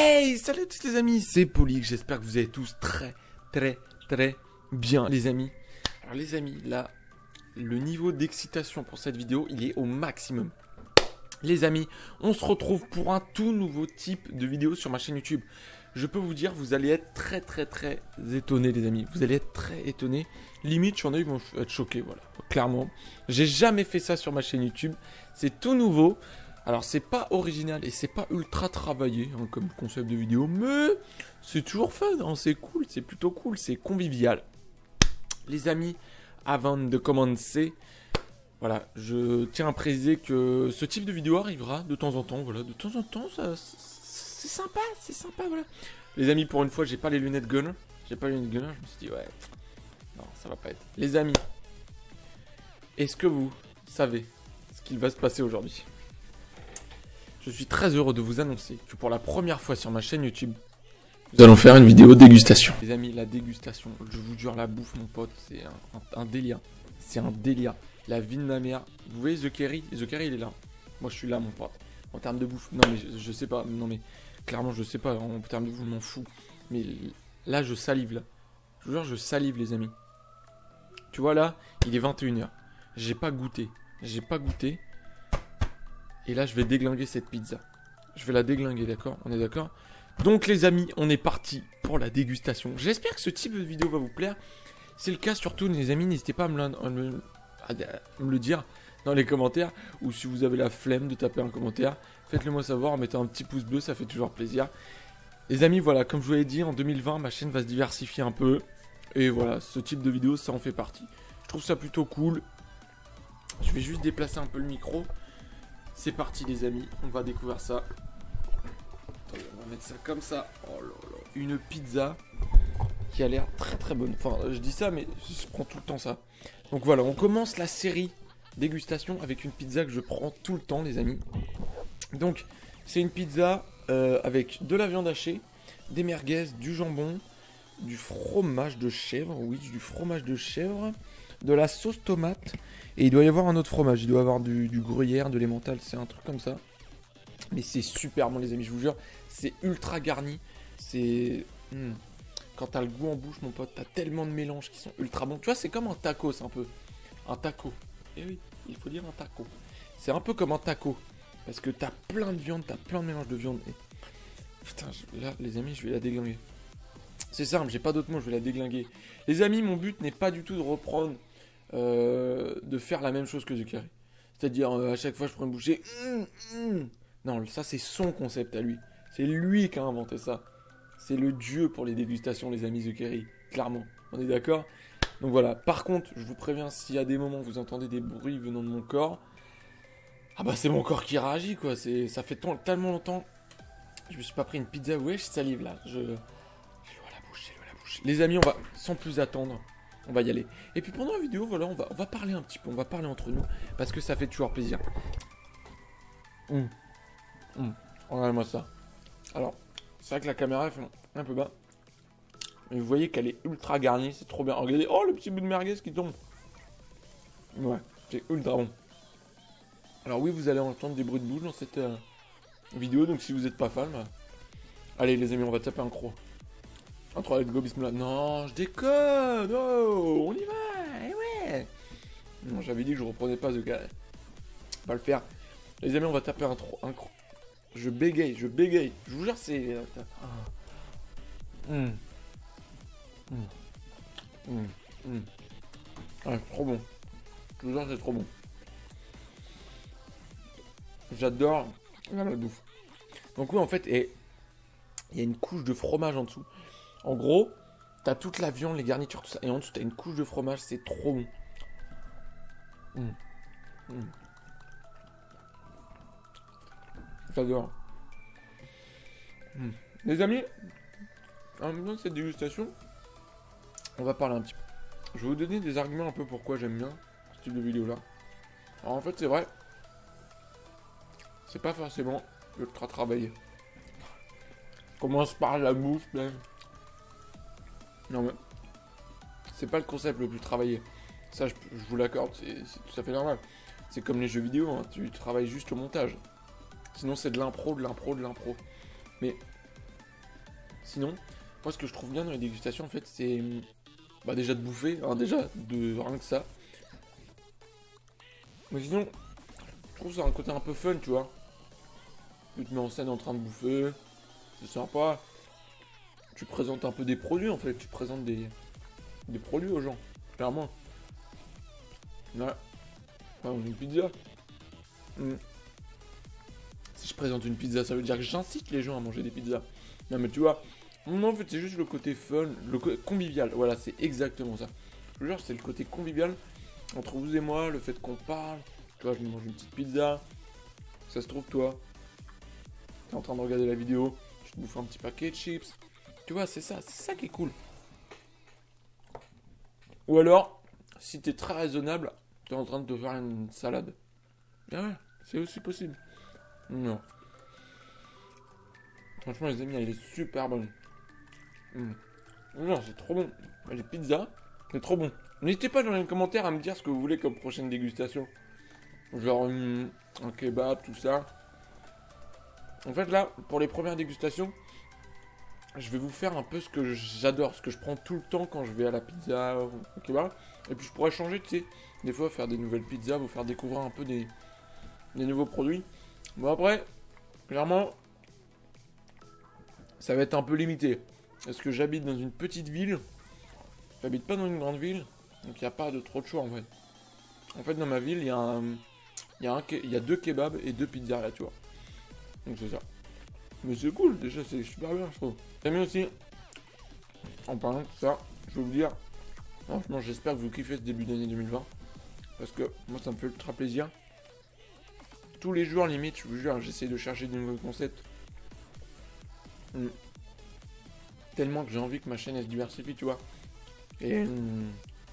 Hey, salut à tous les amis, c'est Polyg, j'espère que vous allez tous très bien les amis. Alors les amis, là, le niveau d'excitation pour cette vidéo, il est au maximum. Les amis, on se retrouve pour un tout nouveau type de vidéo sur ma chaîne YouTube. Je peux vous dire, vous allez être très étonnés les amis. Vous allez être très étonnés. Limite, j'en ai eu, ils vont être choqués, voilà. Clairement, j'ai jamais fait ça sur ma chaîne YouTube. C'est tout nouveau. Alors, c'est pas original et c'est pas ultra travaillé hein, comme concept de vidéo. Mais c'est toujours fun, hein, c'est cool, c'est plutôt cool, c'est convivial. Les amis, avant de commencer... Voilà, je tiens à préciser que ce type de vidéo arrivera de temps en temps, voilà, de temps en temps, c'est sympa, voilà. Les amis, pour une fois, j'ai pas les lunettes gun, je me suis dit, ouais, non, ça va pas être. Les amis, est-ce que vous savez ce qu'il va se passer aujourd'hui? Je suis très heureux de vous annoncer que pour la première fois sur ma chaîne YouTube, nous allons faire une vidéo dégustation. Les amis, la dégustation, je vous jure, la bouffe, mon pote, c'est un délire, c'est un délire. La vie de ma mère. Vous voyez The Kerry? The Kerry, il est là. Moi, je suis là, mon pote. En termes de bouffe. Non, mais je sais pas. Non, mais clairement, je sais pas. En termes de bouffe, je m'en fous. Mais là, je salive, là. Je vous jure, je salive, les amis. Tu vois, là, il est 21h. J'ai pas goûté. Et là, je vais déglinguer cette pizza. Je vais la déglinguer, d'accord? On est d'accord? Donc, les amis, on est parti pour la dégustation. J'espère que ce type de vidéo va vous plaire. Si c'est le cas, surtout, les amis, n'hésitez pas à me le dire dans les commentaires, ou si vous avez la flemme de taper un commentaire, faites-le moi savoir en mettant un petit pouce bleu, ça fait toujours plaisir. Les amis, voilà, comme je vous l'ai dit, en 2020 ma chaîne va se diversifier un peu, et voilà, ce type de vidéo ça en fait partie. Je trouve ça plutôt cool. Je vais juste déplacer un peu le micro. C'est parti les amis, on va découvrir ça. Attendez, on va mettre ça comme ça. Oh là là, une pizza qui a l'air très bonne. Enfin, je dis ça, mais je prends tout le temps ça. Donc voilà, on commence la série dégustation avec une pizza que je prends tout le temps, les amis. Donc, c'est une pizza avec de la viande hachée, des merguez, du jambon, du fromage de chèvre, oui, du fromage de chèvre, de la sauce tomate, et il doit y avoir un autre fromage, il doit y avoir du gruyère, de l'emmental, c'est un truc comme ça. Mais c'est super bon, les amis, je vous jure, c'est ultra garni, c'est... Quand t'as le goût en bouche, mon pote, t'as tellement de mélanges qui sont ultra bons. Tu vois, c'est comme un tacos, un peu. Un taco. Eh oui, il faut dire un taco. C'est un peu comme un taco. Parce que t'as plein de viande, t'as plein de mélanges de viande. Et... Putain, là, les amis, je vais la déglinguer. C'est simple, j'ai pas d'autre mot, je vais la déglinguer. Les amis, mon but n'est pas du tout de reprendre, de faire la même chose que The Kerry. C'est-à-dire, à chaque fois, je prends une bouchée. Non, ça, c'est son concept à lui. C'est lui qui a inventé ça. C'est le dieu pour les dégustations, les amis, The Kerry. Clairement. On est d'accord? Donc voilà. Par contre, je vous préviens, s'il y a des moments où vous entendez des bruits venant de mon corps, ah bah c'est mon corps qui réagit, quoi. Ça fait tellement longtemps. Je me suis pas pris une pizza. Ouais, je salive là. J'ai l'eau à la bouche. Les amis, on va, sans plus attendre, on va y aller. Et puis pendant la vidéo, voilà, on va parler un petit peu. On va parler entre nous. Parce que ça fait toujours plaisir. Regardez-moi ça. Alors... C'est vrai que la caméra fait un peu bas. Mais vous voyez qu'elle est ultra garnie, c'est trop bien. Regardez, oh le petit bout de merguez qui tombe. Ouais, c'est ultra bon. Alors oui, vous allez entendre des bruits de bouche dans cette vidéo, donc si vous n'êtes pas fan, bah... Allez les amis, on va taper un croc. Un 3, let's go, bismillah. Non, je déconne. Oh, on y va, eh ouais. Non, j'avais dit que je reprenais pas ce gars. On va le faire. Les amis, on va taper un croc. Je bégaye. Je vous jure, c'est... Ah, trop bon. Je vous jure, c'est trop bon. J'adore la bouffe. Donc oui, en fait, il y a une couche de fromage en dessous. En gros, t'as toute la viande, les garnitures, tout ça. Et en dessous, t'as une couche de fromage. C'est trop bon. J'adore. Les amis, en même temps de cette dégustation, on va parler un petit peu. Je vais vous donner des arguments un peu pourquoi j'aime bien ce type de vidéo là. Alors en fait c'est vrai, c'est pas forcément ultra travaillé. On commence par la bouffe même. Non mais, c'est pas le concept le plus travaillé. Ça je vous l'accorde, c'est tout à fait normal. C'est comme les jeux vidéo, hein, tu travailles juste au montage. Sinon c'est de l'impro. Mais Sinon, moi ce que je trouve bien dans les dégustations en fait c'est bah déjà de bouffer, hein, déjà de rien que ça. Mais sinon, je trouve que ça a un côté un peu fun, tu vois. Tu te mets en scène en train de bouffer, c'est sympa. Tu présentes un peu des produits en fait, tu présentes des produits aux gens, clairement. Ouais, ouais, une pizza. Si je présente une pizza, ça veut dire que j'incite les gens à manger des pizzas. Non mais tu vois, non en fait c'est juste le côté fun, le côté convivial, voilà c'est exactement ça. Je vous jure c'est le côté convivial entre vous et moi, le fait qu'on parle, tu vois je me mange une petite pizza, ça se trouve toi, t'es en train de regarder la vidéo, tu te bouffes un petit paquet de chips, tu vois c'est ça qui est cool. Ou alors, si t'es très raisonnable, t'es en train de te faire une salade. Ah ouais, c'est aussi possible. Non. Franchement les amis, elle est super bonne. Non, c'est trop bon. Les pizzas, c'est trop bon. N'hésitez pas dans les commentaires à me dire ce que vous voulez comme prochaine dégustation. Genre un kebab, tout ça. En fait là, pour les premières dégustations, je vais vous faire un peu ce que j'adore, ce que je prends tout le temps quand je vais à la pizza ou au kebab. Et puis je pourrais changer, tu sais, des fois faire des nouvelles pizzas, vous faire découvrir un peu des nouveaux produits. Bon après, clairement, ça va être un peu limité. Parce que j'habite dans une petite ville. J'habite pas dans une grande ville. Donc il n'y a pas de trop de choix en fait. En fait dans ma ville, il y a 2 kebabs et 2 pizzerias, tu vois. Donc c'est ça. Mais c'est cool, déjà c'est super bien je trouve. J'aime bien aussi, en parlant de ça, je vais vous dire, franchement j'espère que vous kiffez ce début d'année 2020. Parce que moi ça me fait ultra plaisir. Tous les jours limite, je vous jure, j'essaie de chercher de nouveaux concepts. Tellement que j'ai envie que ma chaîne elle se diversifie, tu vois. Et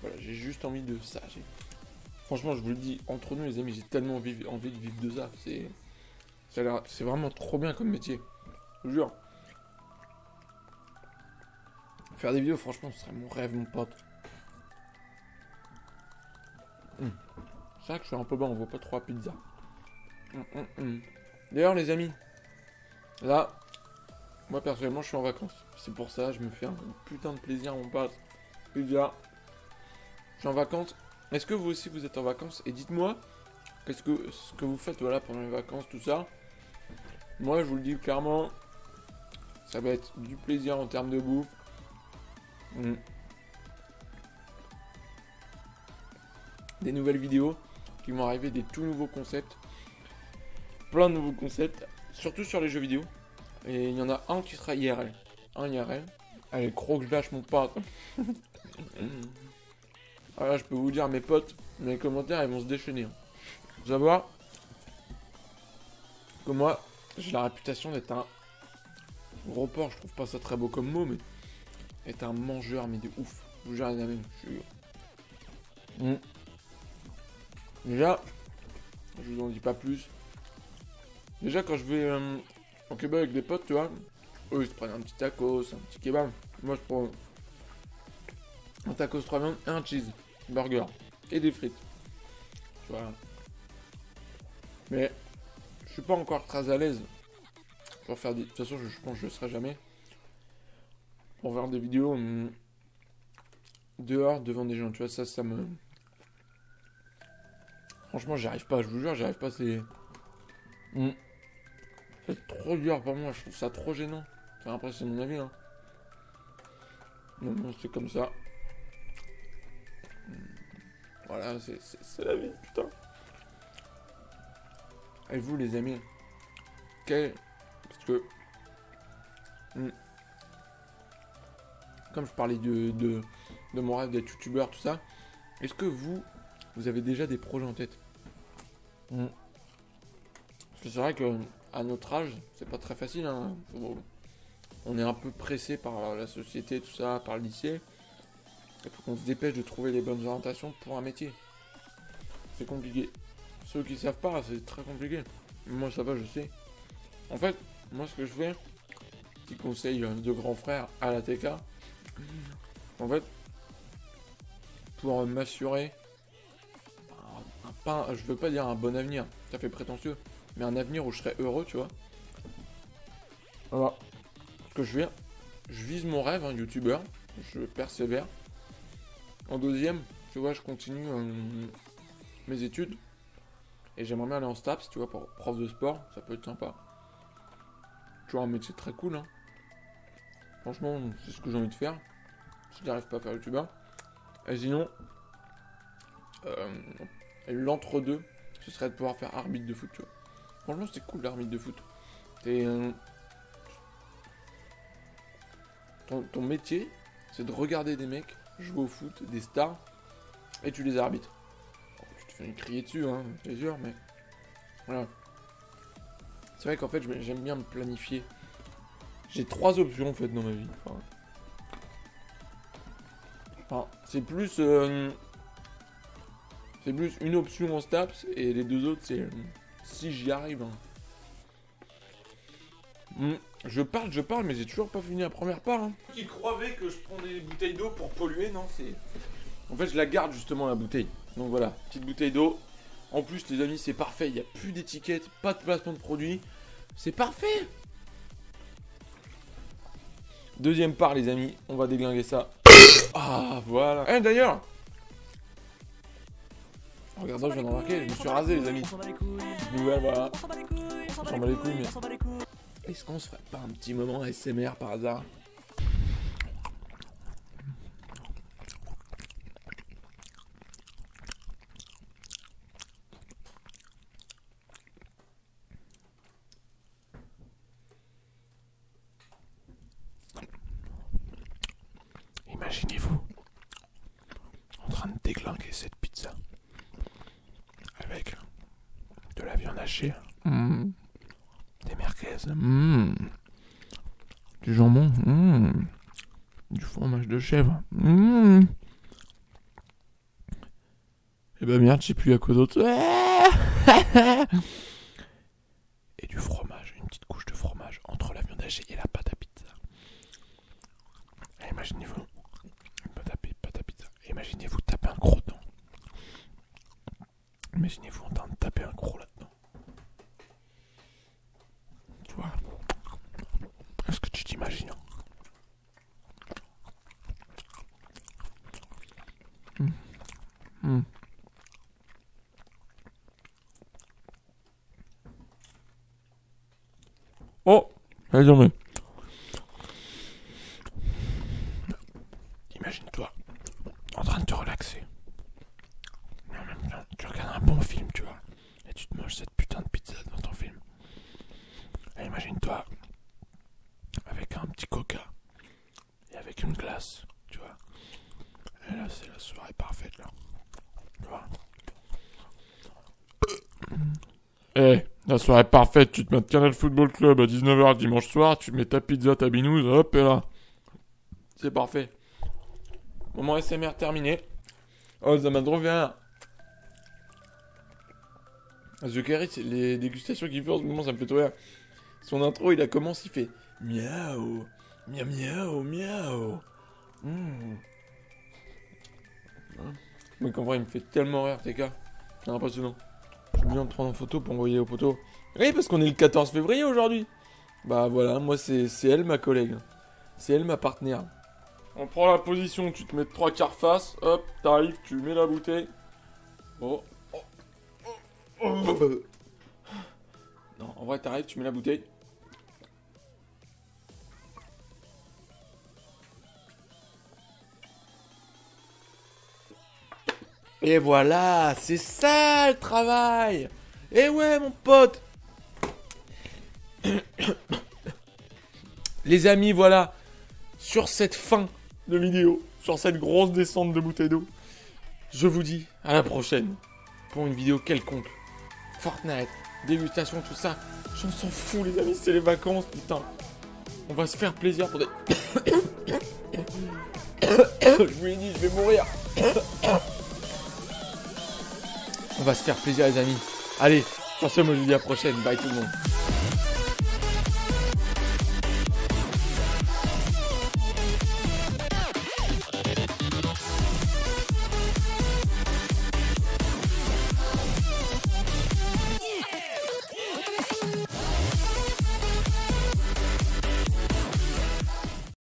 voilà, j'ai juste envie de ça. Franchement, je vous le dis, entre nous les amis, j'ai tellement envie de vivre de ça. C'est vraiment trop bien comme métier. Je vous jure. Faire des vidéos, franchement, ce serait mon rêve, mon pote. C'est vrai que je suis un peu bas, on voit pas trop la pizza. D'ailleurs, les amis, là, moi personnellement, je suis en vacances. C'est pour ça, je me fais un putain de plaisir, mon pote. Pizza. Je suis en vacances. Est-ce que vous aussi vous êtes en vacances? Et dites-moi, ce que vous faites voilà, pendant les vacances, tout ça. Moi, je vous le dis clairement, ça va être du plaisir en termes de bouffe. Des nouvelles vidéos qui vont arriver, des tout nouveaux concepts. Plein de nouveaux concepts, surtout sur les jeux vidéo. Et il y en a un qui sera IRL. Un IRL. Allez, croque lâche mon pote. Voilà, je peux vous dire, mes potes, dans les commentaires, ils vont se déchaîner. Vous savoir que moi, j'ai la réputation d'être un gros porc. Je trouve pas ça très beau comme mot, mais être un mangeur, mais de ouf. Je vous jure, les amis, je suis... Déjà, je vous en dis pas plus. Déjà, quand je vais au kebab avec des potes, tu vois, eux, ils se prennent un petit tacos, un petit kebab. Moi, je prends un tacos 3 viandes et un cheese burger et des frites. Voilà. Mais je suis pas encore très à l'aise pour faire des... De toute façon, je pense que je le serai jamais. Pour faire des vidéos dehors, devant des gens. Tu vois, ça me... Franchement, j'y arrive pas. Je vous jure, j'y arrive pas. C'est trop dur pour moi. Je trouve ça trop gênant. Enfin, après, c'est mon avis. Hein. Non, c'est comme ça. Voilà, c'est la vie, putain. Et vous, les amis, parce que comme je parlais de mon rêve d'être youtubeur, tout ça, est-ce que vous avez déjà des projets en tête? Parce que c'est vrai que à notre âge, c'est pas très facile. Hein. On est un peu pressé par la société, tout ça, par le lycée. Il faut qu'on se dépêche de trouver les bonnes orientations pour un métier. C'est compliqué. Ceux qui savent pas, c'est très compliqué. Moi, ça va, je sais. En fait, moi, ce que je fais, petit conseil de grand frère à la TK. En fait, pour m'assurer, je veux pas dire un bon avenir, ça fait prétentieux, mais un avenir où je serais heureux, tu vois. Voilà. Ce que je fais, je vise mon rêve, hein, youtubeur. Je persévère. En deuxième, tu vois, je continue mes études. Et j'aimerais bien aller en STAPS, tu vois, pour prof de sport. Ça peut être sympa. Tu vois, un métier très cool, hein. Franchement, c'est ce que j'ai envie de faire. Si j'arrive pas à faire youtubeur. Et sinon, l'entre-deux, ce serait de pouvoir faire arbitre de foot, tu vois. Franchement, c'est cool l'arbitre de foot. Ton métier, c'est de regarder des mecs jouer au foot, des stars, et tu les arbitres. Alors, tu te fais crier dessus, hein, c'est sûr, mais voilà. C'est vrai qu'en fait, j'aime bien me planifier. J'ai 3 options en fait dans ma vie. Enfin, c'est plus une option en STAPS et les 2 autres, c'est si j'y arrive. Hein. Je parle, mais j'ai toujours pas fini la première part. Hein. Qui croyait que je prenais des bouteilles d'eau pour polluer, non, c'est... En fait, je la garde justement, la bouteille. Donc voilà, petite bouteille d'eau. En plus, les amis, c'est parfait. Il n'y a plus d'étiquette, pas de placement de produit. C'est parfait. Deuxième part, les amis, on va déglinguer ça. Ah, voilà. Eh, d'ailleurs, en regardant, je viens de remarquer, je me suis rasé, les amis. Nouvelle, voilà. On s'en bat les couilles, mais... Est-ce qu'on se ferait pas un petit moment ASMR par hasard? Imaginez-vous en train de déglinguer cette pizza avec de la viande hachée, des merguez, du jambon, du fromage de chèvre. Et bah merde, je sais plus à quoi d'autre. Et du fromage, une petite couche de fromage entre la viande hachée et la pâte à pizza. Et imaginez-vous une pâte à pizza. Et imaginez-vous taper un croc dedans. Imaginez-vous en train de taper un croc là-dedans. Tu vois? Est-ce que tu t'imagines? Oh, jamais. Imagine-toi en train de te relaxer. Mais en même temps, tu regardes un bon film, tu vois. Et tu te manges cette putain de pizza dans ton film. Et imagine-toi avec un petit coca et avec une glace, tu vois. Et là, c'est la soirée parfaite, là. Tu vois. La soirée parfaite, tu te mets Canal Football Club à 19h dimanche soir, tu mets ta pizza, ta binouse, hop, et là. C'est parfait. Moment SMR terminé. Oh, ça m'a trop bien. The Carry, c'est les dégustations qu'il fait en ce moment, ça me fait trop rire. Son intro, il commence, il fait miaou, miaou, miaou, miaou. Mais qu'en vrai, il me fait tellement rire, TK. C'est impressionnant. J'ai besoin de prendre en photo pour envoyer au poteau. Oui, parce qu'on est le 14 février aujourd'hui. Bah voilà, moi c'est elle ma collègue. C'est elle ma partenaire. On prend la position, tu te mets 3/4 face, hop, t'arrives, tu mets la bouteille. Oh. Non, en vrai t'arrives, tu mets la bouteille. Et voilà, c'est ça le travail. Et ouais mon pote. Les amis, voilà. Sur cette fin de vidéo, sur cette grosse descente de bouteille d'eau, je vous dis à la prochaine pour une vidéo quelconque. Fortnite, dégustation, tout ça. J'en s'en fous les amis, c'est les vacances, putain. On va se faire plaisir pour des... Je vous l'ai dit, je vais mourir. On va se faire plaisir les amis. Allez, sur ce, moi je vous dis à la prochaine. Bye tout le monde.